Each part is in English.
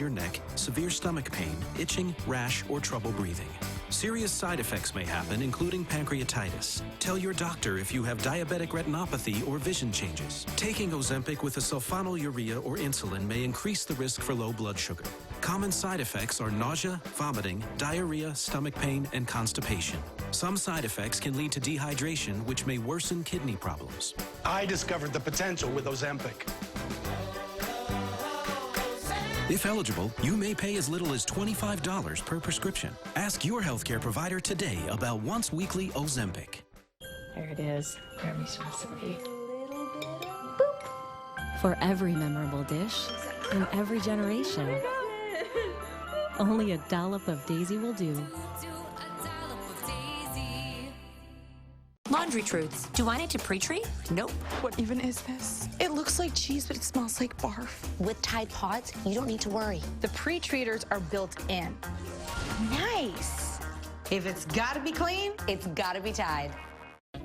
your neck, severe stomach pain, itching, rash, or trouble breathing. Serious side effects may happen, including pancreatitis. Tell your doctor if you have diabetic retinopathy or vision changes. Taking Ozempic with a sulfonylurea or insulin may increase the risk for low blood sugar. Common side effects are nausea, vomiting, diarrhea, stomach pain, and constipation. Some side effects can lead to dehydration, which may worsen kidney problems. I discovered the potential with Ozempic. If eligible, you may pay as little as $25 per prescription. Ask your healthcare provider today about once-weekly Ozempic. There it is. Grammy's recipe. For every memorable dish, in every generation. Only a dollop of Daisy will do. Laundry truths. Do I need to pre-treat? Nope. What even is this? It looks like cheese, but it smells like barf. With Tide Pods, you don't need to worry. The pre-treaters are built in. Nice. If it's gotta be clean, It's gotta be Tide.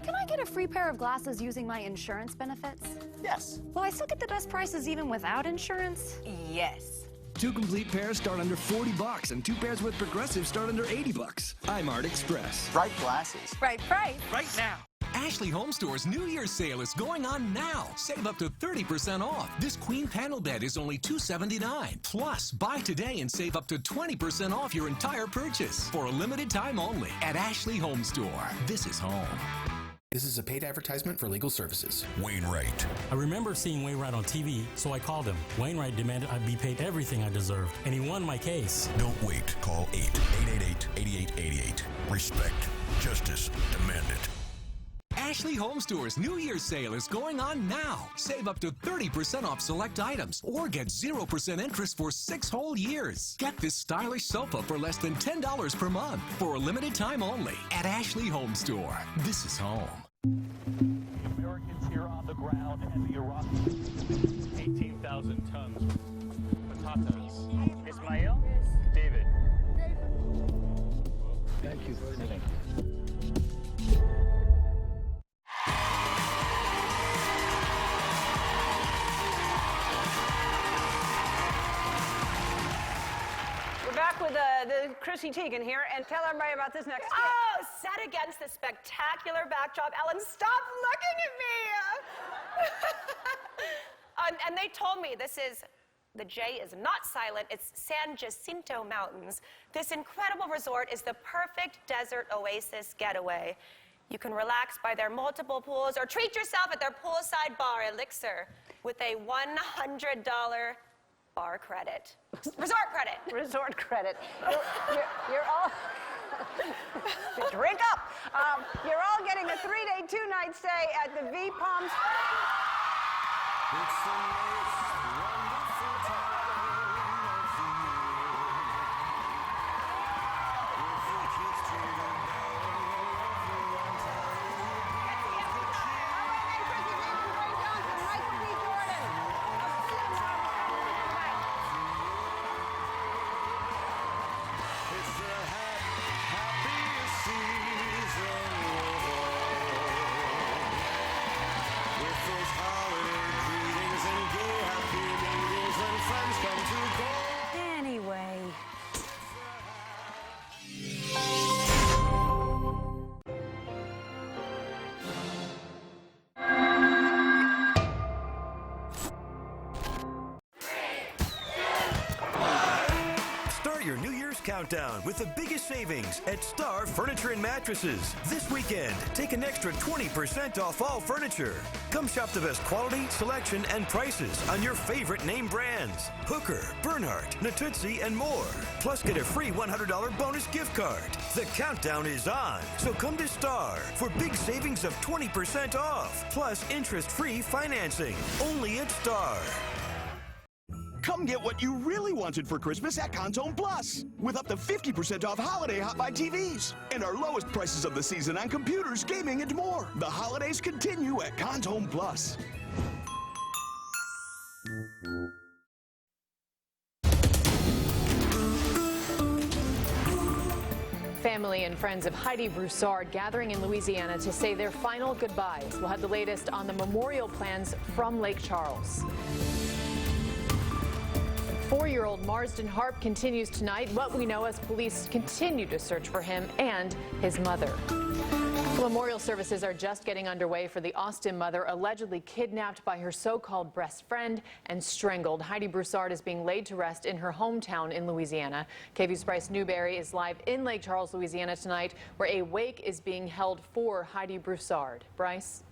Can I get a free pair of glasses using my insurance benefits? Yes. Will I still get the best prices even without insurance? yes. 2 complete pairs start under $40, and 2 pairs with Progressive start under $80. iMart Express. Bright glasses. Right price. Right now. Ashley Home Store's New Year's sale is going on now. Save up to 30% off. This queen panel bed is only $279. Plus, buy today and save up to 20% off your entire purchase for a limited time only at Ashley Home Store. This is home. This is a paid advertisement for legal services. Wainwright. I remember seeing Wainwright on TV, so I called him. Wainwright demanded I be paid everything I deserved, and he won my case. Don't wait. Call 888-8888. Respect. Justice. Demand it. Ashley Home Store's New Year's sale is going on now. Save up to 30% off select items or get 0% interest for 6 whole years. Get this stylish sofa for less than $10 per month for a limited time only at Ashley Home Store. This is home. The Americans here on the ground and the Iraqis. 18,000 tons of potatoes. Ismail? David. Thank you. Back with the Chrissy Teigen here, and tell everybody about this next skit. Oh, set against this spectacular backdrop. Ellen, stop looking at me! And they told me the J is not silent, it's San Jacinto Mountains. This incredible resort is the perfect desert oasis getaway. You can relax by their multiple pools or treat yourself at their poolside bar, Elixir, with a $100 bar credit. Resort credit. Resort credit. You're all... Drink up. You're all getting a 3-day, 2-night stay at the V Palm Springs. It's the most wonderful time of the year. With the kids trading down everyone time. All right, then, Chrissy Teigen, Ray Johnson, Michael B. Jordan. I'll see you tomorrow. Good night. It's the happiest season of all. With those holiday greetings and gay happy meetings when friends come to call. Anyway. Start your New Year's countdown with the biggest savings at Star Furniture and Mattresses. This weekend, take an extra 20% off all furniture. Come shop the best quality, selection, and prices on your favorite name brands. Hooker, Bernhardt, Natuzzi, and more. Plus, get a free $100 bonus gift card. The countdown is on, so come to Star for big savings of 20% off. Plus, interest-free financing. Only at Star. Come get what you really wanted for Christmas at Cons Home Plus, with up to 50% off holiday Hot Buy TVs and our lowest prices of the season on computers, gaming, and more. The holidays continue at Cons Home Plus. Family and friends of Heidi Broussard gathering in Louisiana to say their final goodbyes. We'll have the latest on the memorial plans from Lake Charles. 4-year-old Marsden Harp continues tonight. What we know as police continue to search for him and his mother. Memorial services are just getting underway for the Austin mother allegedly kidnapped by her so-called best friend and strangled. Heidi Broussard is being laid to rest in her hometown in Louisiana. KVUE's Bryce Newberry is live in Lake Charles, Louisiana tonight, where a wake is being held for Heidi Broussard. Bryce?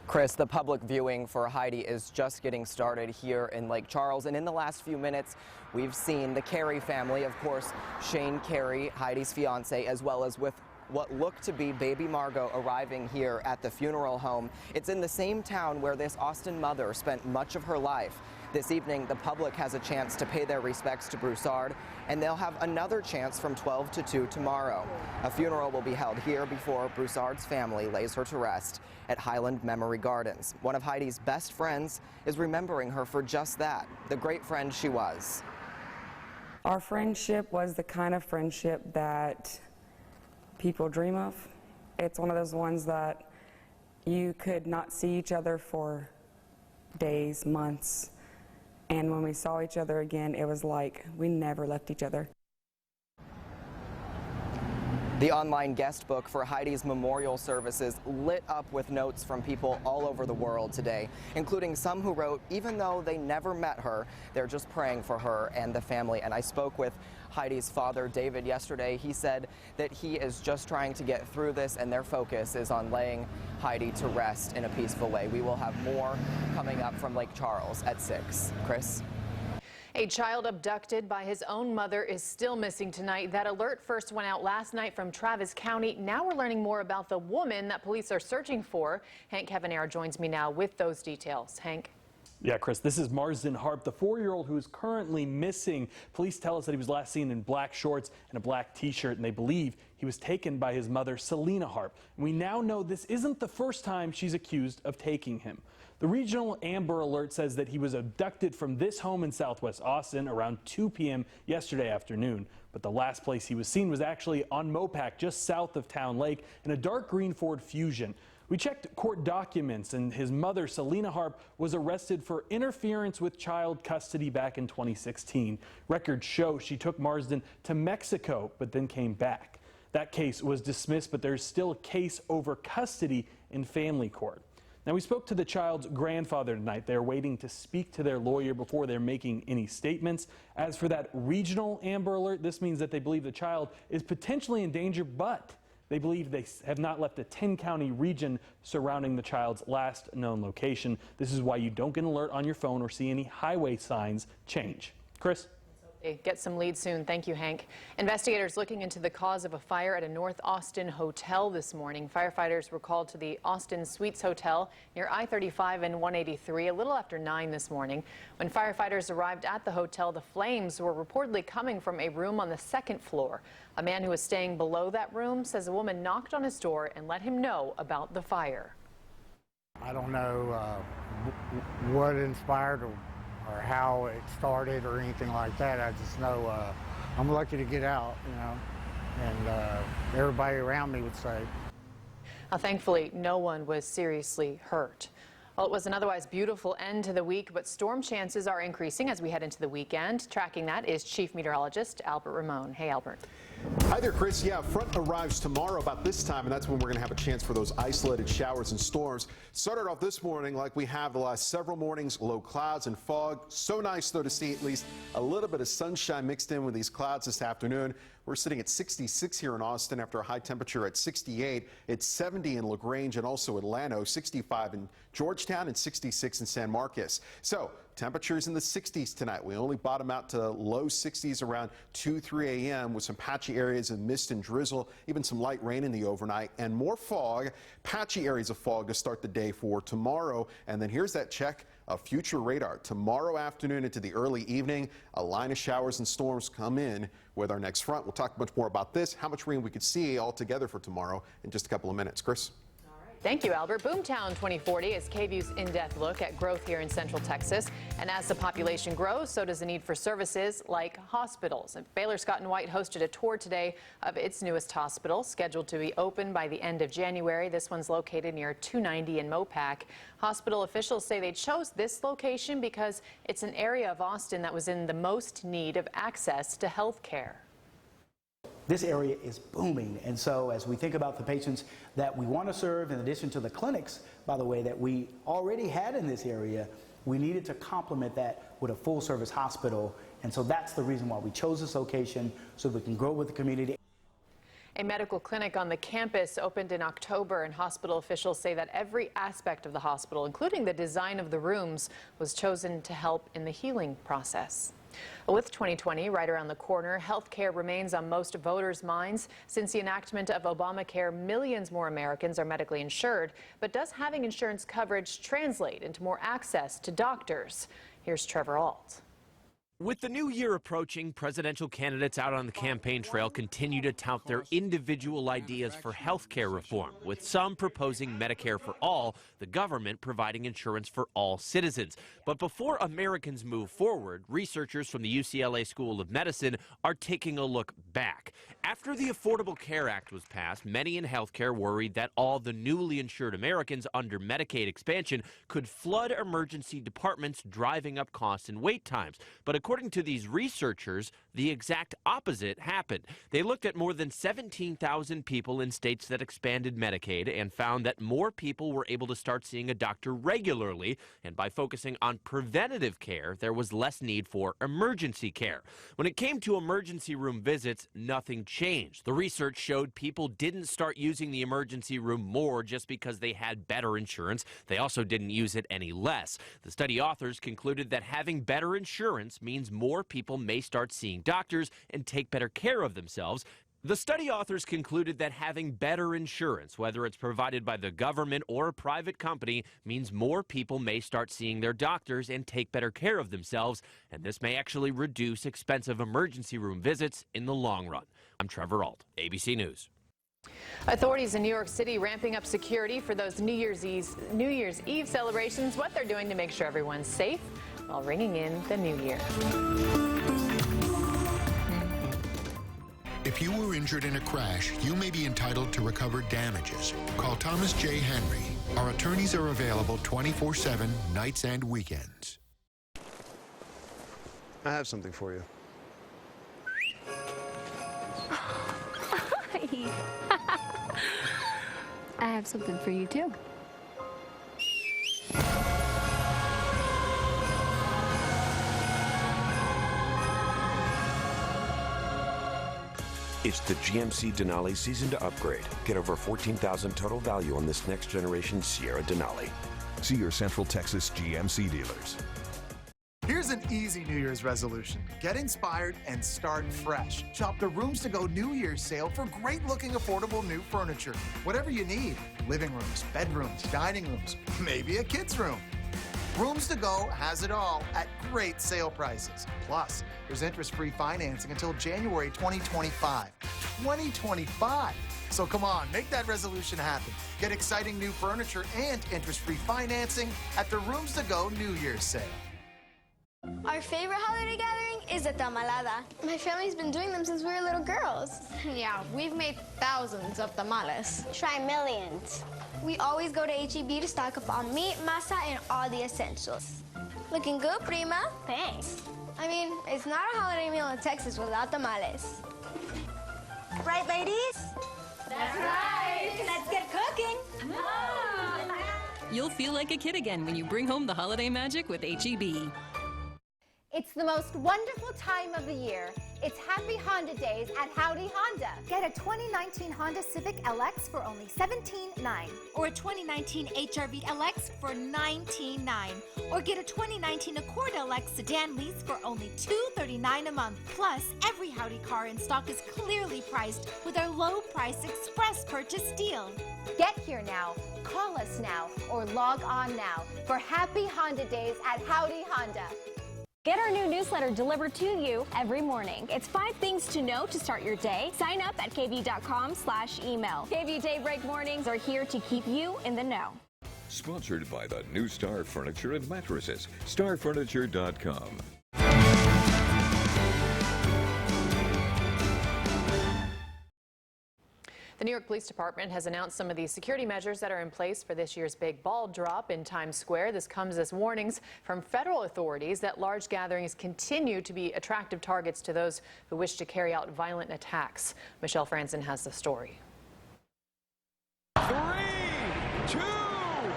Chris, the public viewing for Heidi is just getting started here in Lake Charles, and in the last few minutes we've seen the Carey family, of course, Shane Carey, Heidi's fiance, as well as with what looked to be baby Margot arriving here at the funeral home. It's in the same town where this Austin mother spent much of her life. This evening, the public has a chance to pay their respects to Broussard, and they'll have another chance from 12 to 2 tomorrow. A funeral will be held here before Broussard's family lays her to rest at Highland Memory Gardens. One of Heidi's best friends is remembering her for just that, the great friend she was. Our friendship was the kind of friendship that people dream of. It's one of those ones that you could not see each other for days, months. And when we saw each other again, it was like we never left each other. The online guest book for Heidi's memorial services lit up with notes from people all over the world today, including some who wrote, even though they never met her, they're just praying for her and the family. And I spoke with Heidi's father, David, yesterday. He said that he is just trying to get through this, and their focus is on laying Heidi to rest in a peaceful way. We will have more coming up from Lake Charles at 6. Chris? A child abducted by his own mother is still missing tonight. That alert first went out last night from Travis County. Now we're learning more about the woman that police are searching for. Hank Kevanair joins me now with those details. Hank? Yeah, Chris, this is Marsden Harp, the 4-year-old who is currently missing. Police tell us that he was last seen in black shorts and a black t-shirt, and they believe he was taken by his mother, Selena Harp. And we now know this isn't the first time she's accused of taking him. The regional Amber Alert says that he was abducted from this home in Southwest Austin around 2 p.m. yesterday afternoon. But the last place he was seen was actually on Mopac, just south of Town Lake, in a dark green Ford Fusion. We checked court documents, and his mother, Selena Harp, was arrested for interference with child custody back in 2016. Records show she took Marsden to Mexico, but then came back. That case was dismissed, but there's still a case over custody in family court. Now, we spoke to the child's grandfather tonight. They're waiting to speak to their lawyer before they're making any statements. As for that regional Amber Alert, this means that they believe the child is potentially in danger, but they believe they have not left the 10-county region surrounding the child's last known location. This is why you don't get an alert on your phone or see any highway signs change. Chris? Get some leads soon. Thank you, Hank. Investigators looking into the cause of a fire at a North Austin hotel this morning. Firefighters were called to the Austin Suites Hotel near I-35 and 183 a little after 9 this morning. When firefighters arrived at the hotel, the flames were reportedly coming from a room on the second floor. A man who was staying below that room says a woman knocked on his door and let him know about the fire. I don't know what inspired or how it started or anything like that. I just know I'm lucky to get out, you know, and everybody around me would say. Thankfully, no one was seriously hurt. Well, it was an otherwise beautiful end to the week, but storm chances are increasing as we head into the weekend. Tracking that is Chief Meteorologist Albert Ramon. Hey, Albert. Hi there, Chris. Yeah, front arrives tomorrow about this time, and that's when we're going to have a chance for those isolated showers and storms. Started off this morning like we have the last several mornings, low clouds and fog. So nice, though, to see at least a little bit of sunshine mixed in with these clouds this afternoon. We're sitting at 66 here in Austin after a high temperature at 68. It's 70 in LaGrange and also Atlanta, 65 in Georgetown and 66 in San Marcos. So temperatures in the 60s tonight. We only bottom out to low 60s around 2, 3 a.m. with some patchy areas of mist and drizzle, even some light rain in the overnight, and more fog, patchy areas of fog to start the day for tomorrow. And then here's that check of future radar. Tomorrow afternoon into the early evening, a line of showers and storms come in with our next front. We'll talk much more about this, how much rain we could see altogether for tomorrow in just a couple of minutes. Chris? All right. Thank you, Albert. Boomtown 2040 is KVUE's in-depth look at growth here in Central Texas. And as the population grows, so does the need for services like hospitals. And Baylor Scott & White hosted a tour today of its newest hospital, scheduled to be open by the end of January. This one's located near 290 in Mopac. Hospital officials say they chose this location because it's an area of Austin that was in the most need of access to health care. This area is booming, and so as we think about the patients that we want to serve, in addition to the clinics, by the way, that we already had in this area, we needed to complement that with a full-service hospital, and so that's the reason why we chose this location, so we can grow with the community. A medical clinic on the campus opened in October, and hospital officials say that every aspect of the hospital, including the design of the rooms, was chosen to help in the healing process. With 2020 right around the corner, health care remains on most voters' minds. Since the enactment of Obamacare, millions more Americans are medically insured. But does having insurance coverage translate into more access to doctors? Here's Trevor Ault. With the new year approaching, presidential candidates out on the campaign trail continue to tout their individual ideas for health care reform, with some proposing Medicare for all, the government providing insurance for all citizens. But before Americans move forward, researchers from the UCLA School of Medicine are taking a look back. After the Affordable Care Act was passed, many in healthcare worried that all the newly insured Americans under Medicaid expansion could flood emergency departments, driving up costs and wait times. But according to these researchers, the exact opposite happened. They looked at more than 17,000 people in states that expanded Medicaid and found that more people were able to start seeing a doctor regularly, and by focusing on preventative care, there was less need for emergency care. When it came to emergency room visits, nothing changed. The research showed people didn't start using the emergency room more just because they had better insurance. They also didn't use it any less. The study authors concluded that having better insurance means more people may start seeing doctors and take better care of themselves. The study authors concluded that having better insurance, whether it's provided by the government or a private company, means more people may start seeing their doctors and take better care of themselves, and this may actually reduce expensive emergency room visits in the long run. I'm Trevor Ault, ABC News. Authorities in New York City ramping up security for those New Year's Eve celebrations, what they're doing to make sure everyone's safe while ringing in the new year. If you were injured in a crash, you may be entitled to recover damages. Call Thomas J. Henry. Our attorneys are available 24/7, nights and weekends. I have something for you. I have something for you too. It's the GMC Denali season to upgrade. Get over $14,000 total value on this next generation Sierra Denali. See your Central Texas GMC dealers. Here's an easy New Year's resolution. Get inspired and start fresh. Shop the Rooms to Go New Year's sale for great-looking, affordable new furniture. Whatever you need. Living rooms, bedrooms, dining rooms, maybe a kid's room. Rooms to Go has it all at great sale prices. Plus, there's interest-free financing until January 2025. 2025! So come on, make that resolution happen. Get exciting new furniture and interest-free financing at the Rooms to Go New Year's sale. Our favorite holiday gathering is a tamalada. My family's been doing them since we were little girls. Yeah, we've made thousands of tamales. Try millions. We always go to H-E-B to stock up on meat, masa, and all the essentials. Looking good, prima. Thanks. I mean, it's not a holiday meal in Texas without tamales. Right, ladies? That's right. Let's get cooking. You'll feel like a kid again when you bring home the holiday magic with H-E-B. It's the most wonderful time of the year. It's Happy Honda Days at Howdy Honda. Get a 2019 Honda Civic LX for only $17,900. Or a 2019 HRV LX for $19,900. Or get a 2019 Accord LX sedan lease for only $239 a month. Plus, every Howdy car in stock is clearly priced with our low price express purchase deal. Get here now, call us now, or log on now for Happy Honda Days at Howdy Honda. Get our new newsletter delivered to you every morning. It's 5 things to know to start your day. Sign up at KVUE.com/email. KVUE Daybreak Mornings are here to keep you in the know. Sponsored by the new Star Furniture and Mattresses. StarFurniture.com. The New York Police Department has announced some of the security measures that are in place for this year's big ball drop in Times Square. This comes as warnings from federal authorities that large gatherings continue to be attractive targets to those who wish to carry out violent attacks. Michelle Franzen has the story. 3, 2, 1.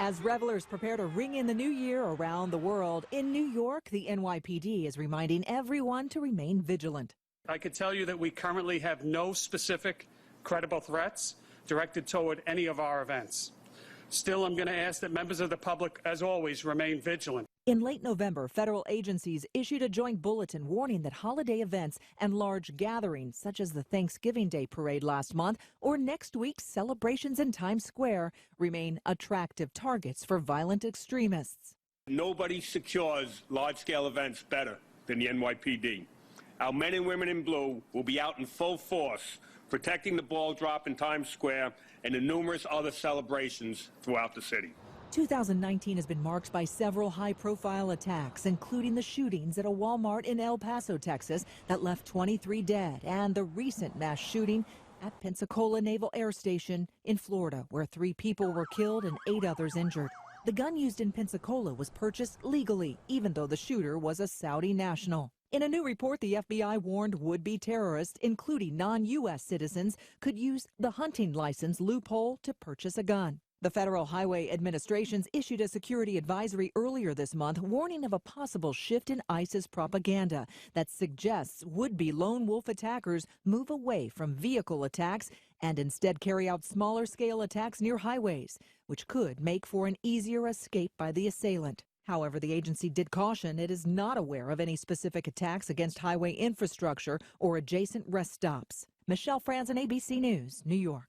As revelers prepare to ring in the new year around the world, in New York, the NYPD is reminding everyone to remain vigilant. I can tell you that we currently have no specific credible threats directed toward any of our events. Still, I'm going to ask that members of the public, as always, remain vigilant. In late November, federal agencies issued a joint bulletin warning that holiday events and large gatherings, such as the Thanksgiving Day parade last month or next week's celebrations in Times Square, remain attractive targets for violent extremists. Nobody secures large-scale events better than the NYPD. Our men and women in blue will be out in full force, protecting the ball drop in Times Square and the numerous other celebrations throughout the city. 2019 has been marked by several high-profile attacks, including the shootings at a Walmart in El Paso, Texas, that left 23 dead, and the recent mass shooting at Pensacola Naval Air Station in Florida, where 3 people were killed and 8 others injured. The gun used in Pensacola was purchased legally, even though the shooter was a Saudi national. In a new report, the FBI warned would-be terrorists, including non-U.S. citizens, could use the hunting license loophole to purchase a gun. The Federal Highway Administration's issued a security advisory earlier this month warning of a possible shift in ISIS propaganda that suggests would-be lone wolf attackers move away from vehicle attacks and instead carry out smaller-scale attacks near highways, which could make for an easier escape by the assailant. However, the agency did caution it is not aware of any specific attacks against highway infrastructure or adjacent rest stops. Michelle Franzen, ABC News, New York.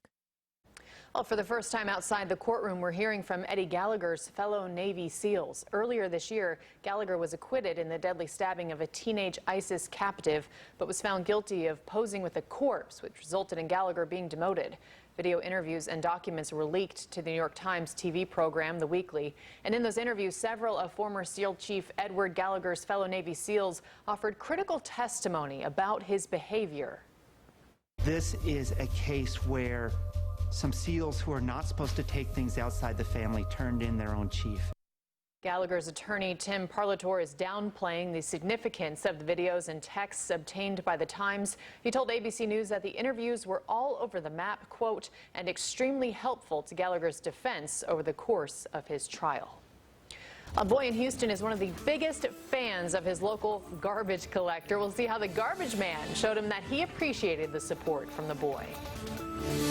Well, for the first time outside the courtroom, we're hearing from Eddie Gallagher's fellow Navy SEALs. Earlier this year, Gallagher was acquitted in the deadly stabbing of a teenage ISIS captive, but was found guilty of posing with a corpse, which resulted in Gallagher being demoted. Video interviews and documents were leaked to the New York Times TV program, The Weekly. And in those interviews, several of former SEAL Chief Edward Gallagher's fellow Navy SEALs offered critical testimony about his behavior. This is a case where some SEALs who are not supposed to take things outside the family turned in their own chief. Gallagher's attorney, Tim Parlator, is downplaying the significance of the videos and texts obtained by the Times. He told ABC News that the interviews were all over the map, quote, and extremely helpful to Gallagher's defense over the course of his trial. A boy in Houston is one of the biggest fans of his local garbage collector. We'll see how the garbage man showed him that he appreciated the support from the boy.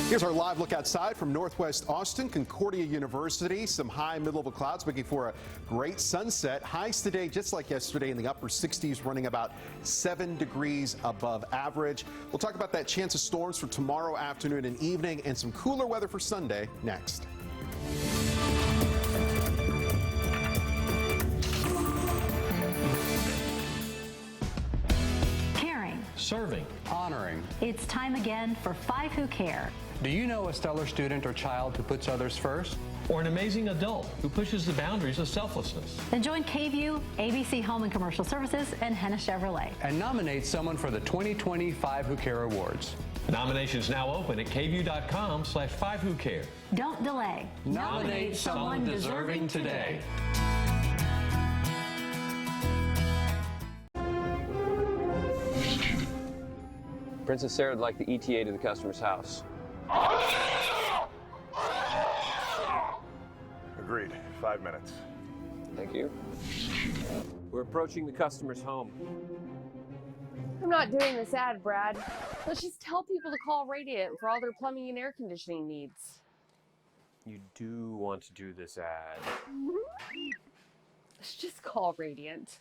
Here's our live look outside from Northwest Austin, Concordia University. Some high mid-level clouds making for a great sunset. Highs today, just like yesterday, in the upper 60s, running about 7 degrees above average. We'll talk about that chance of storms for tomorrow afternoon and evening, and some cooler weather for Sunday next. Serving, honoring. It's time again for 5 Who Care. Do you know a stellar student or child who puts others first? Or an amazing adult who pushes the boundaries of selflessness? Then join KVUE, ABC Home and Commercial Services, and Henna Chevrolet. And nominate someone for the 2020 5 Who Care Awards. Nominations now open at KVUE.com/5WhoCare. Don't delay. Nominate someone deserving today. Princess Sarah would like the ETA to the customer's house. Agreed. 5 minutes. Thank you. We're approaching the customer's home. I'm not doing this ad, Brad. Let's just tell people to call Radiant for all their plumbing and air conditioning needs. You do want to do this ad. Let's just call Radiant.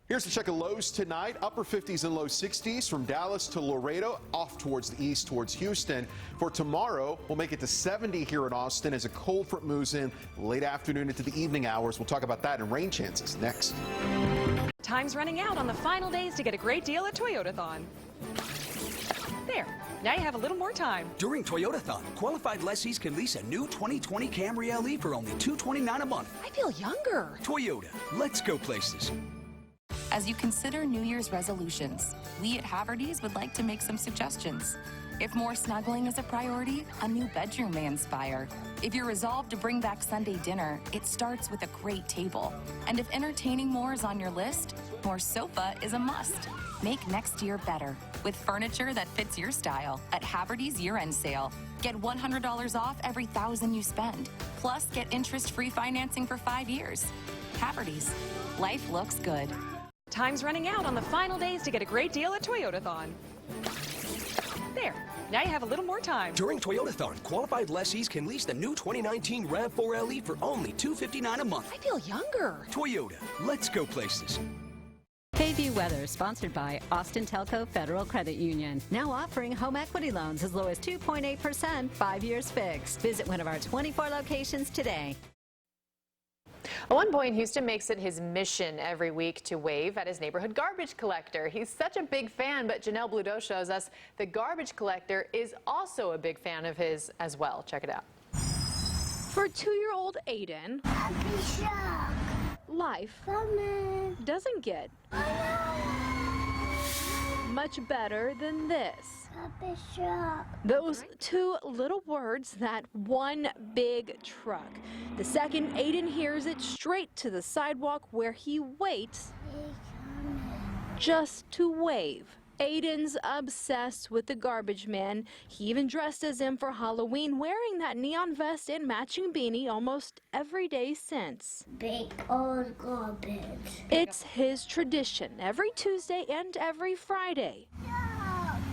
Here's a check of lows tonight. Upper 50s and low 60s from Dallas to Laredo, off towards the east towards Houston. For tomorrow, we'll make it to 70 here in Austin as a cold front moves in late afternoon into the evening hours. We'll talk about that and rain chances next. Time's running out on the final days to get a great deal at Toyotathon. There, now you have a little more time. During Toyotathon, qualified lessees can lease a new 2020 Camry LE for only $229 a month. I feel younger. Toyota, let's go places. As you consider New Year's resolutions, we at Haverty's would like to make some suggestions. If more snuggling is a priority, a new bedroom may inspire. If you're resolved to bring back Sunday dinner, it starts with a great table. And if entertaining more is on your list, more sofa is a must. Make next year better with furniture that fits your style at Haverty's year-end sale. Get $100 off every $1,000 you spend. Plus, get interest-free financing for 5 years. Haverty's. Life looks good. Time's running out on the final days to get a great deal at Toyotathon. There, now you have a little more time. During Toyotathon, qualified lessees can lease the new 2019 RAV4 LE for only $259 a month. I feel younger. Toyota, let's go places. KVUE Weather, sponsored by Austin Telco Federal Credit Union. Now offering home equity loans as low as 2.8%, 5 years fixed. Visit one of our 24 locations today. A one boy in Houston makes it his mission every week to wave at his neighborhood garbage collector. He's such a big fan, but Janelle Bludeau shows us the garbage collector is also a big fan of his as well. Check it out. For 2-year-old Aiden, life doesn't get much better than this. Those two little words, that one big truck. The second Aiden hears it, straight to the sidewalk where he waits just to wave. Aiden's obsessed with the garbage man. He even dressed as him for Halloween, wearing that neon vest and matching beanie almost every day since. Big old garbage. It's his tradition every Tuesday and every Friday.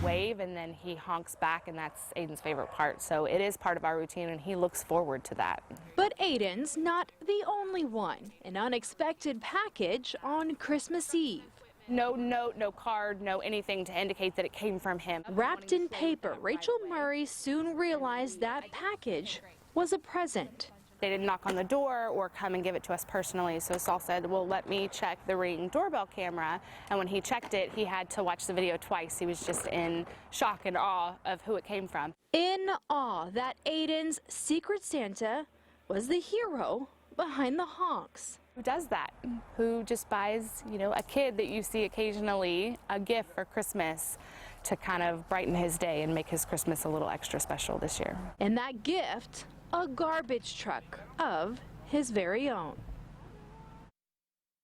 Wave and then he honks back, and that's Aiden's favorite part. So it is part of our routine and he looks forward to that. But Aiden's not the only one. An unexpected package on Christmas Eve. No note, no card, no anything to indicate that it came from him. Wrapped in paper, Rachel Murray soon realized that package was a present. They didn't knock on the door or come and give it to us personally. So Saul said, well, let me check the Ring doorbell camera. And when he checked it, he had to watch the video twice. He was just in shock and awe of who it came from. In awe that Aiden's Secret Santa was the hero behind the honks. Who does that? Who just buys, a kid that you see occasionally a gift for Christmas to kind of brighten his day and make his Christmas a little extra special this year. And that gift, a garbage truck of his very own.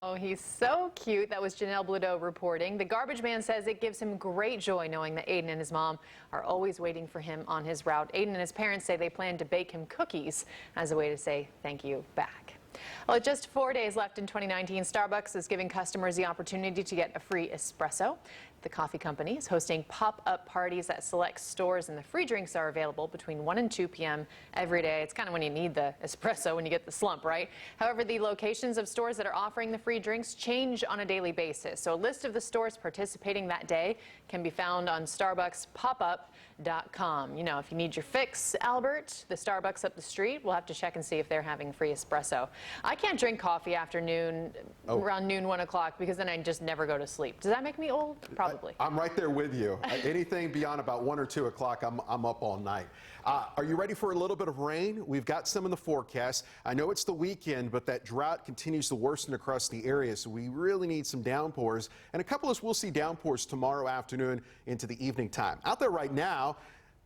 Oh, he's so cute. That was Janelle Bludeau reporting. The garbage man says it gives him great joy knowing that Aiden and his mom are always waiting for him on his route. Aiden and his parents say they plan to bake him cookies as a way to say thank you back. Well, with just 4 days left in 2019, Starbucks is giving customers the opportunity to get a free espresso. The coffee company is hosting pop-up parties at select stores, and the free drinks are available between 1 and 2 p.m. every day. It's kind of when you need the espresso, when you get the slump, right? However, the locations of stores that are offering the free drinks change on a daily basis. So a list of the stores participating that day can be found on StarbucksPopUp.com. If you need your fix, Albert, the Starbucks up the street, we'll have to check and see if they're having free espresso. I can't drink coffee after noon, around noon, 1 o'clock, because then I just never go to sleep. Does that make me old? Probably. I'm right there with you. Anything beyond about 1 or 2 o'clock, I'm up all night. Are you ready for a little bit of rain? We've got some in the forecast. I know it's the weekend, but that drought continues to worsen across the area, so we really need some downpours. And a couple of us will see downpours tomorrow afternoon into the evening time. Out there right now,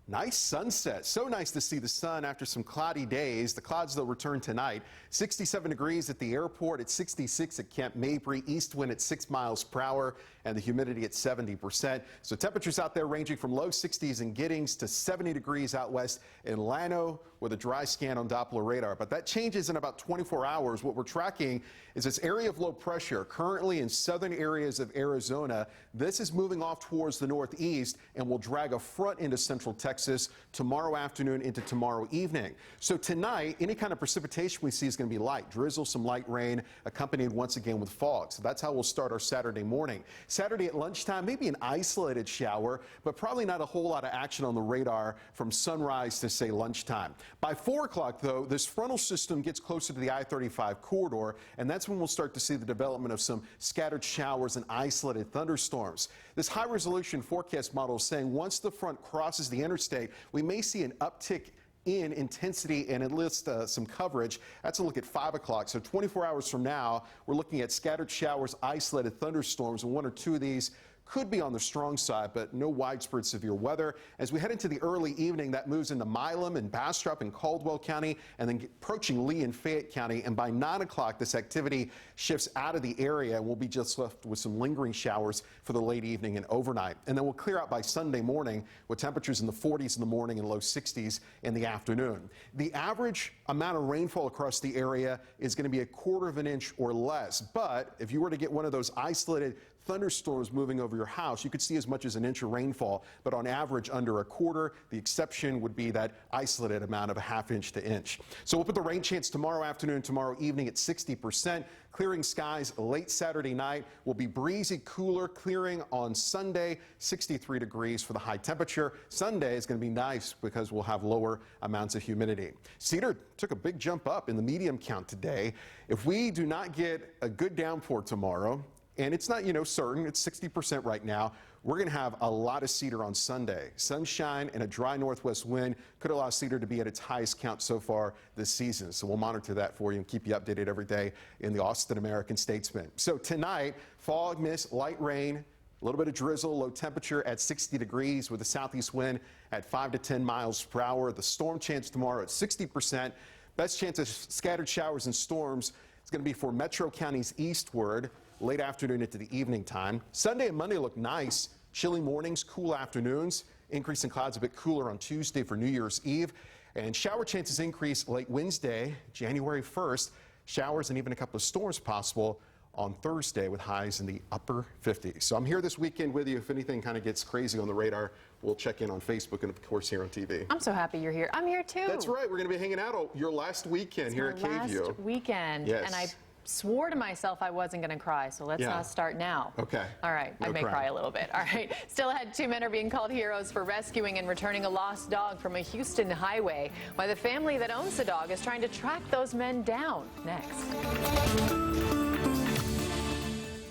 nice sunset. So nice to see the sun after some cloudy days. The clouds, they'll return tonight. 67 degrees at the airport, at 66 at Camp Mabry, east wind at 6 miles per hour, and the humidity at 70%. So temperatures out there ranging from low 60s in Giddings to 70 degrees out west in Llano. with a dry scan on Doppler radar. But that changes in about 24 hours. What we're tracking is this area of low pressure currently in southern areas of Arizona. This is moving off towards the northeast and will drag a front into central Texas tomorrow afternoon into tomorrow evening. So tonight, any kind of precipitation we see is going to be light, drizzle, some light rain, accompanied once again with fog. So that's how we'll start our Saturday morning. Saturday at lunchtime, maybe an isolated shower, but probably not a whole lot of action on the radar from sunrise to, say, lunchtime. By 4 o'clock, though, this frontal system gets closer to the I-35 corridor, and that's when we'll start to see the development of some scattered showers and isolated thunderstorms. This high-resolution forecast model is saying once the front crosses the interstate, we may see an uptick in intensity and at least some coverage. That's a look at 5 o'clock. So 24 hours from now, we're looking at scattered showers, isolated thunderstorms, and 1 or 2 of these could be on the strong side, but no widespread severe weather. As we head into the early evening, that moves into Milam and Bastrop and Caldwell County, and then approaching Lee and Fayette County. And by 9 o'clock, this activity shifts out of the area, and we'll be just left with some lingering showers for the late evening and overnight. And then we'll clear out by Sunday morning with temperatures in the 40s in the morning and low 60s in the afternoon. The average amount of rainfall across the area is going to be a 1/4 inch or less. But if you were to get one of those isolated thunderstorms moving over your house, you could see as much as an inch of rainfall, but on average under a 1/4. The exception would be that isolated amount of a 1/2 inch to inch. So we'll put the rain chance tomorrow afternoon, tomorrow evening at 60%. Clearing skies late Saturday night. Will be breezy, cooler, clearing on Sunday, 63 degrees for the high temperature. Sunday is going to be nice because we'll have lower amounts of humidity. Cedar took a big jump up in the medium count today. If we do not get a good downpour tomorrow, and it's not, certain, it's 60% right now, we're going to have a lot of cedar on Sunday. Sunshine and a dry northwest wind could allow cedar to be at its highest count so far this season. So we'll monitor that for you and keep you updated every day in the Austin American-Statesman. So tonight, fog, mist, light rain, a little bit of drizzle, low temperature at 60 degrees with a southeast wind at 5 to 10 miles per hour. The storm chance tomorrow at 60%. Best chance of scattered showers and storms is going to be for metro counties eastward, late afternoon into the evening time. Sunday and Monday look nice. Chilly mornings, cool afternoons. Increase in clouds a bit cooler on Tuesday for New Year's Eve. And shower chances increase late Wednesday, January 1st. Showers and even a couple of storms possible on Thursday with highs in the upper 50s. So I'm here this weekend with you. If anything kind of gets crazy on the radar, we'll check in on Facebook and, of course, here on TV. I'm so happy you're here. I'm here, too. That's right. We're going to be hanging out your last weekend here at KVUE. Last weekend. Yes. And I swore to myself I wasn't going to cry, so let's not start now. Okay. All right. No I may crying. cry a little bit. All right. Still ahead, 2 men are being called heroes for rescuing and returning a lost dog from a Houston highway. Why the family that owns the dog is trying to track those men down. Next.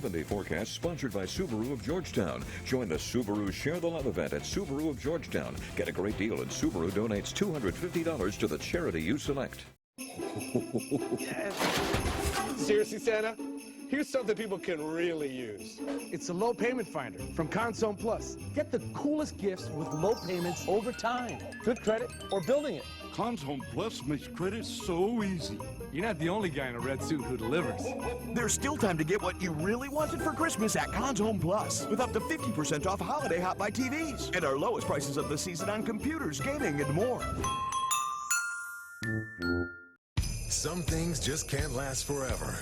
The forecast sponsored by Subaru of Georgetown. Join the Subaru Share the Love event at Subaru of Georgetown. Get a great deal and Subaru donates $250 to the charity you select. Yes. Seriously, Santa? Here's something people can really use. It's a low payment finder from Consome Plus. Get the coolest gifts with low payments over time. Good credit or building it. Consome Plus makes credit so easy. You're not the only guy in a red suit who delivers. There's still time to get what you really wanted for Christmas at Consome Plus, with up to 50% off holiday Hot Buy TVs and our lowest prices of the season on computers, gaming, and more. Some things just can't last forever,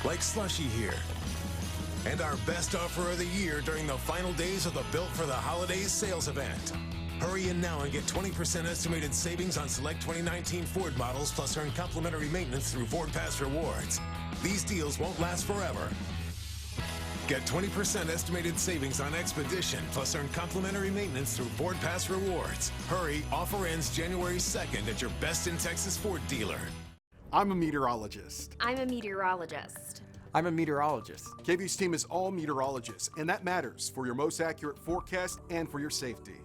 like Slushy here. And our best offer of the year during the final days of the Built for the Holidays sales event. Hurry in now and get 20% estimated savings on select 2019 Ford models, plus earn complimentary maintenance through Ford Pass Rewards. These deals won't last forever. Get 20% estimated savings on Expedition, plus earn complimentary maintenance through Ford Pass Rewards. Hurry, offer ends January 2nd at your Best in Texas Ford dealer. I'm a meteorologist. I'm a meteorologist. I'm a meteorologist. KVUE's team is all meteorologists, and that matters for your most accurate forecast and for your safety.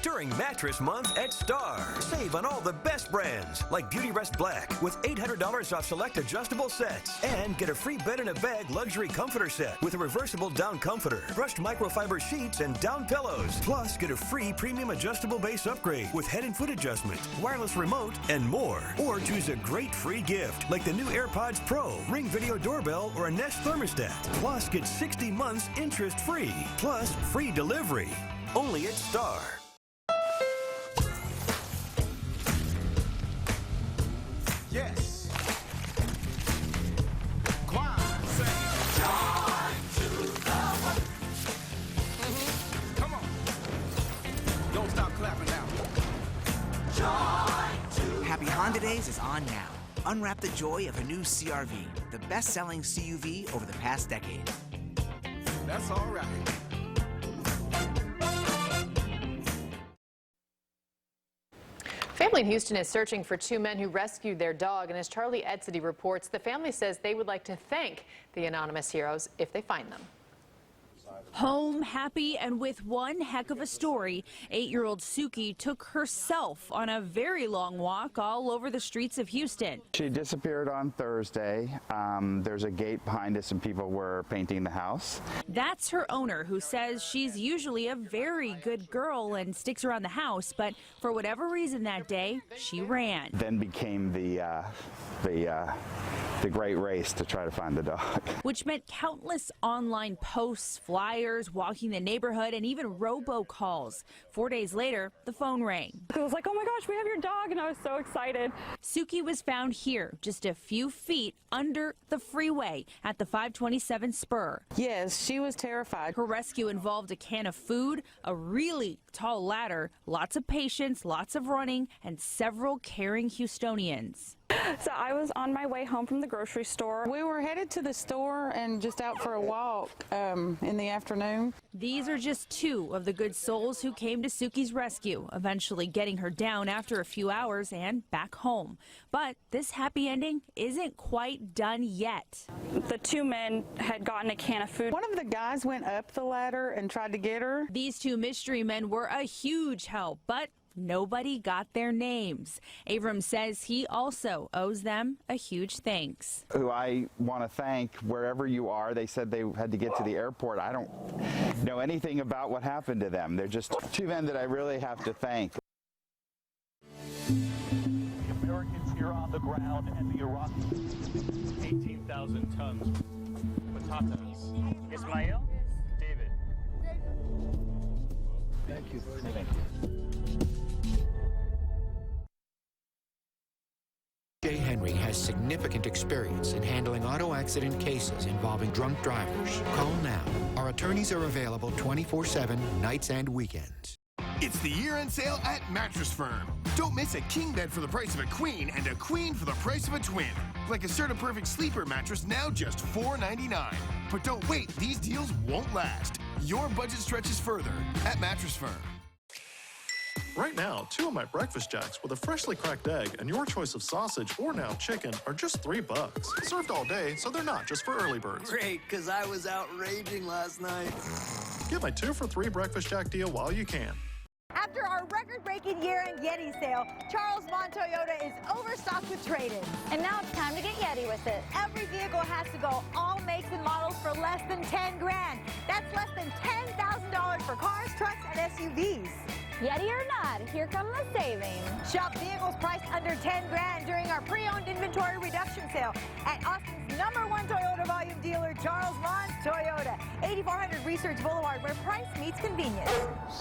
During Mattress Month at Star, save on all the best brands like Beauty Rest Black with $800 off select adjustable sets, and get a free bed in a bag luxury comforter set with a reversible down comforter, brushed microfiber sheets, and down pillows. Plus, get a free premium adjustable base upgrade with head and foot adjustment, wireless remote, and more. Or choose a great free gift like the new AirPods Pro, Ring Video Doorbell, or a Nest thermostat. Plus, get 60 months interest free, plus free delivery. Only at Star. holidays is on now. Unwrap the joy of a new CRV, the best-selling CUV over the past decade. That's all right. Family in Houston is searching for two men who rescued their dog, and as Charlie Edsity reports, the family says they would like to thank the anonymous heroes if they find them. Home, happy, and with one heck of a story, 8-year-old Suki took herself on a very long walk all over the streets of Houston. She disappeared on Thursday. There's a gate behind us and people were painting the house. That's her owner, who says she's usually a very good girl and sticks around the house, but for whatever reason that day, she ran. Then became the great race to try to find the dog. Which meant countless online posts, flyers, walking the neighborhood, and even robocalls. 4 days later, the phone rang. It was like, oh my gosh, we have your dog, and I was so excited. Suki was found here, just a few feet under the freeway at the 527 spur. Yes, she was terrified. Her rescue involved a can of food, a really tall ladder, lots of patience, lots of running, and several caring Houstonians. So I was on my way home from the grocery store. We were headed to the store and just out for a walk in the afternoon. These are just two of the good souls who came to Suki's rescue, eventually getting her down after a few hours and back home. But this happy ending isn't quite done yet. The two men had gotten a can of food. One of the guys went up the ladder and tried to get her. These two mystery men were a huge help, but nobody got their names. Abram says he also owes them a huge thanks. Who I want to thank wherever you are. They said they had to get to the airport. I don't know anything about what happened to them. They're just two men that I really have to thank. The Americans here on the ground and the Iraqis. 18,000 tons. Patatas. Ismail? David. Thank you. Thank you. Jay Henry has significant experience in handling auto accident cases involving drunk drivers. Call now. Our attorneys are available 24/7, nights and weekends. It's the year-end sale at Mattress Firm. Don't miss a king bed for the price of a queen and a queen for the price of a twin. Like a Serta Perfect Sleeper mattress, now just $4.99. But don't wait, these deals won't last. Your budget stretches further at Mattress Firm. Right now, 2 of my breakfast jacks with a freshly cracked egg and your choice of sausage or now chicken are just $3. Served all day, so they're not just for early birds. Great, because I was out raging last night. Get my 2 for $3 breakfast jack deal while you can. After our record-breaking year-end Yeti sale, Charles Vaughn Toyota is overstocked with trade-ins. And now it's time to get Yeti with it. Every vehicle has to go, all makes and models for less than 10 grand. That's less than $10,000 for cars, trucks, and SUVs. Yeti or not, here come the savings. Shop vehicles priced under 10 grand during our pre-owned inventory reduction sale at Austin's #1 Toyota volume dealer, Charles Vaughn Toyota, 8400 Research Boulevard, where price meets convenience.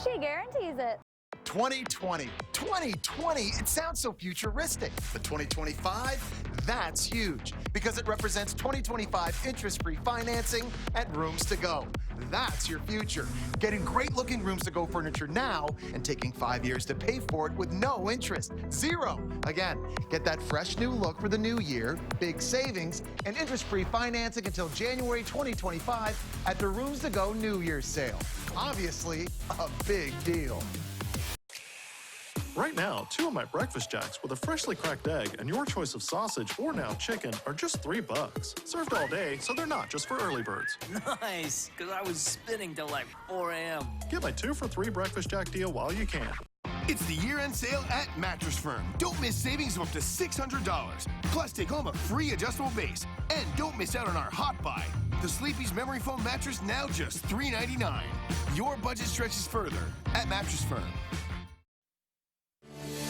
She guarantees it. 2020. 2020, it sounds so futuristic. But 2025, that's huge because it represents 2025 interest-free financing at Rooms to Go. That's your future. Getting great-looking Rooms to Go furniture now and taking 5 years to pay for it with no interest. 0. Again, get that fresh new look for the new year, big savings, and interest-free financing until January 2025 at the Rooms to Go New Year's sale. Obviously, a big deal. Right now, 2 of my breakfast jacks with a freshly cracked egg and your choice of sausage or now chicken are just $3. Served all day, so they're not just for early birds. Nice, because I was spinning till like 4 a.m. Get my 2 for $3 breakfast jack deal while you can. It's the year-end sale at Mattress Firm. Don't miss savings of up to $600. Plus, take home a free adjustable base. And don't miss out on our Hot Buy. The Sleepy's Memory Foam mattress now just $3.99. Your budget stretches further at Mattress Firm.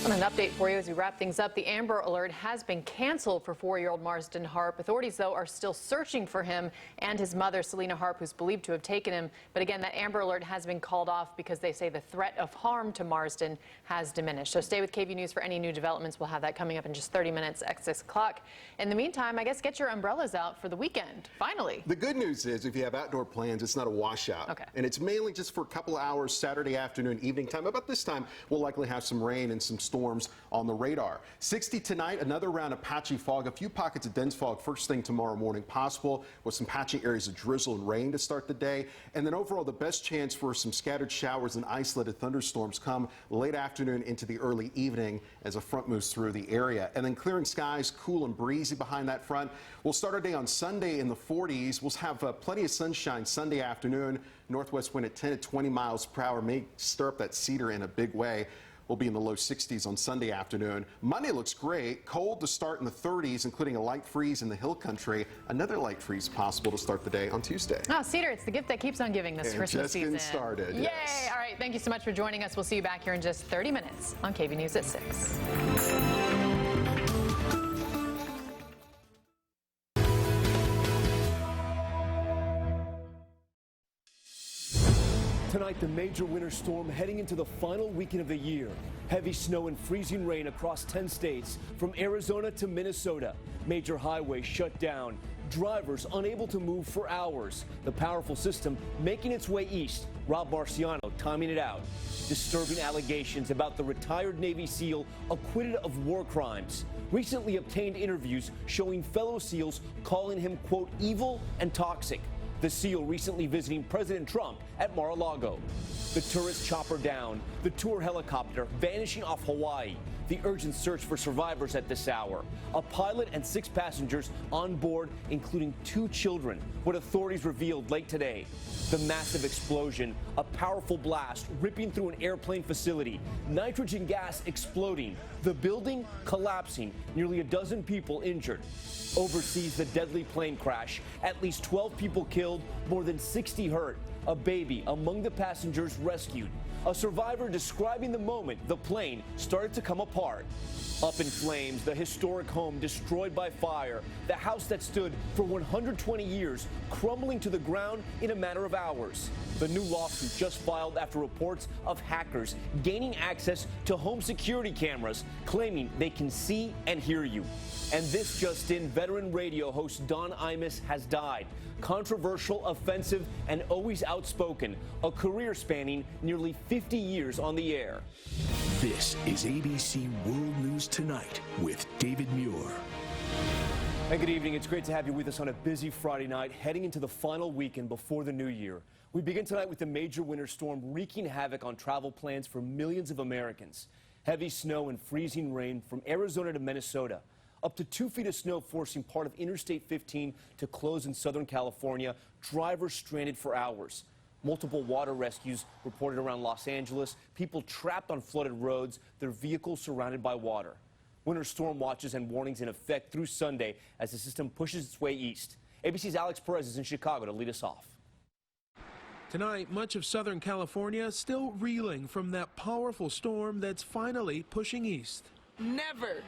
And an update for you as we wrap things up. The Amber Alert has been canceled for 4-year-old Marsden Harp. Authorities, though, are still searching for him and his mother, Selena Harp, who's believed to have taken him. But again, that Amber Alert has been called off because they say the threat of harm to Marsden has diminished. So stay with KVUE News for any new developments. We'll have that coming up in just 30 minutes at 6 o'clock. In the meantime, I guess get your umbrellas out for the weekend, finally. The good news is if you have outdoor plans, it's not a washout. Okay. And it's mainly just for a couple hours, Saturday afternoon, evening time. About this time, we'll likely have some rain and some storms storms on the radar. 60 tonight, another round of patchy fog, a few pockets of dense fog first thing tomorrow morning possible, with some patchy areas of drizzle and rain to start the day. And then overall, the best chance for some scattered showers and isolated thunderstorms come late afternoon into the early evening as a front moves through the area. And then clearing skies, cool and breezy behind that front. We'll start our day on Sunday in the 40s. We'll have plenty of sunshine Sunday afternoon. Northwest wind at 10 to 20 miles per hour may stir up that cedar in a big way. We'll be in the low 60s on Sunday afternoon. Monday looks great. Cold to start in the 30s, including a light freeze in the hill country. Another light freeze possible to start the day on Tuesday. Oh, cedar, it's the gift that keeps on giving this Christmas season. Just getting started. Yay! Yes. All right, thank you so much for joining us. We'll see you back here in just 30 minutes on KVUE News at 6. Tonight, the major winter storm heading into the final weekend of the year. Heavy snow and freezing rain across 10 states, from Arizona to Minnesota. Major highways shut down. Drivers unable to move for hours. The powerful system making its way east. Rob Marciano timing it out. Disturbing allegations about the retired Navy SEAL acquitted of war crimes. Recently obtained interviews showing fellow SEALs calling him, quote, evil and toxic. The SEAL recently visiting President Trump at Mar-a-Lago. The tourist chopper down, the tour helicopter vanishing off Hawaii. The urgent search for survivors at this hour. A pilot and 6 passengers on board, including 2 children, what authorities revealed late today. The massive explosion, a powerful blast ripping through an airplane facility, nitrogen gas exploding, the building collapsing, nearly a dozen people injured. Overseas, the deadly plane crash, at least 12 people killed, more than 60 hurt. A baby among the passengers rescued. A survivor describing the moment the plane started to come apart. Up in flames, the historic home destroyed by fire. The house that stood for 120 years crumbling to the ground in a matter of hours. The new lawsuit just filed after reports of hackers gaining access to home security cameras, claiming they can see and hear you. And this just in, veteran radio host Don Imus has died. Controversial, offensive, and always outspoken. A career spanning nearly 50 years on the air. This is ABC World News Tonight with David Muir. And good evening. It's great to have you with us on a busy Friday night, heading into the final weekend before the new year. We begin tonight with the major winter storm wreaking havoc on travel plans for millions of Americans. Heavy snow and freezing rain from Arizona to Minnesota. Up to 2 feet of snow forcing part of Interstate 15 to close in Southern California. Drivers stranded for hours. Multiple water rescues reported around Los Angeles. People trapped on flooded roads, their vehicles surrounded by water. Winter storm watches and warnings in effect through Sunday as the system pushes its way east. ABC's Alex Perez is in Chicago to lead us off. Tonight, much of Southern California still reeling from that powerful storm that's finally pushing east. Never,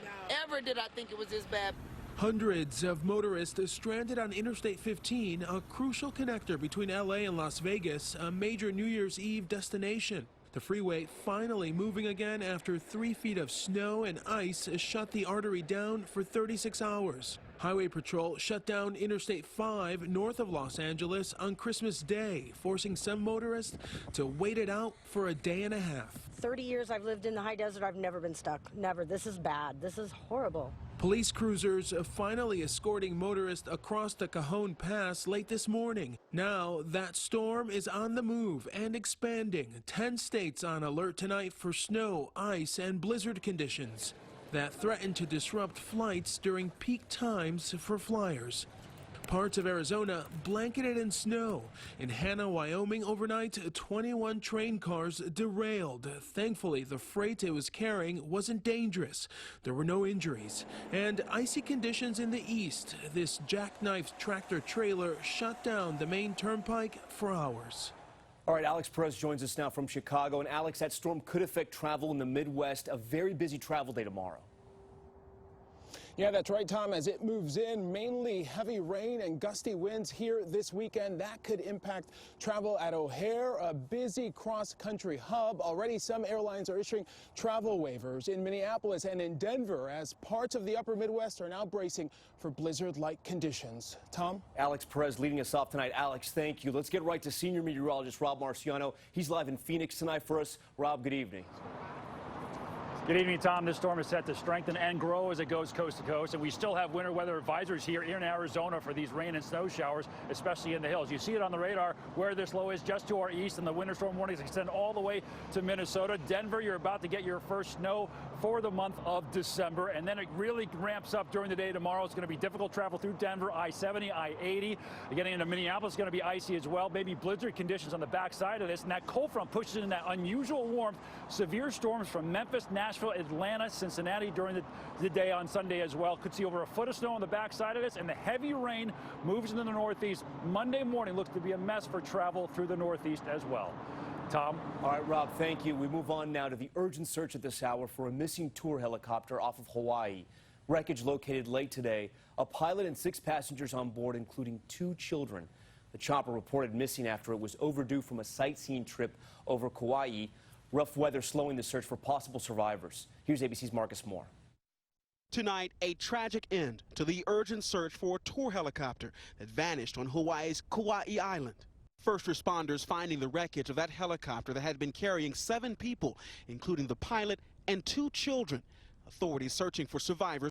ever did I think it was this bad. Hundreds of motorists stranded on Interstate 15, a crucial connector between LA and Las Vegas, a major New Year's Eve destination. The freeway finally moving again after 3 feet of snow and ice shut the artery down for 36 hours. Highway Patrol shut down Interstate 5 north of Los Angeles on Christmas Day, forcing some motorists to wait it out for a day and a half. 30 years I've lived in the high desert. I've never been stuck. Never. This is bad. This is horrible. Police cruisers finally escorting motorists across the Cajon Pass late this morning. Now that storm is on the move and expanding. 10 states on alert tonight for snow, ice, and blizzard conditions that threaten to disrupt flights during peak times for flyers. Parts of Arizona blanketed in snow. In Hanna, Wyoming, overnight, 21 train cars derailed. Thankfully, the freight it was carrying wasn't dangerous. There were no injuries. And icy conditions in the east. This jackknife tractor trailer shut down the main turnpike for hours. All right, Alex Perez joins us now from Chicago. And Alex, that storm could affect travel in the Midwest. A very busy travel day tomorrow. Yeah, that's right, Tom. As it moves in, mainly heavy rain and gusty winds here this weekend. That could impact travel at O'Hare, a busy cross-country hub. Already some airlines are issuing travel waivers in Minneapolis and in Denver as parts of the upper Midwest are now bracing for blizzard-like conditions. Tom? Alex Perez leading us off tonight. Alex, thank you. Let's get right to senior meteorologist Rob Marciano. He's live in Phoenix tonight for us. Rob, good evening. Good evening, Tom. This storm is set to strengthen and grow as it goes coast to coast, and we still have winter weather advisories here in Arizona for these rain and snow showers, especially in the hills. You see it on the radar where this low is just to our east, and the winter storm warnings extend all the way to Minnesota. Denver, you're about to get your first snow for the month of December, and then it really ramps up during the day tomorrow. It's going to be difficult travel through Denver, I-70, I-80. Getting into Minneapolis is going to be icy as well. Maybe blizzard conditions on the backside of this, and that cold front pushes in that unusual warmth. Severe storms from Memphis, Nashville, Atlanta, Cincinnati during the day on Sunday as well. Could see over a foot of snow on the backside of this, and the heavy rain moves into the northeast. Monday morning looks to be a mess for travel through the northeast as well. Tom? All right, Rob, thank you. We move on now to the urgent search at this hour for a missing tour helicopter off of Hawaii. Wreckage located late today. A pilot and 6 passengers on board, including 2 children. The chopper reported missing after it was overdue from a sightseeing trip over Kauai. Rough weather slowing the search for possible survivors. Here's ABC's Marcus Moore. Tonight, a tragic end to the urgent search for a tour helicopter that vanished on Hawaii's Kauai Island. First responders finding the wreckage of that helicopter that had been carrying 7 people, including the pilot and 2 children. Authorities searching for survivors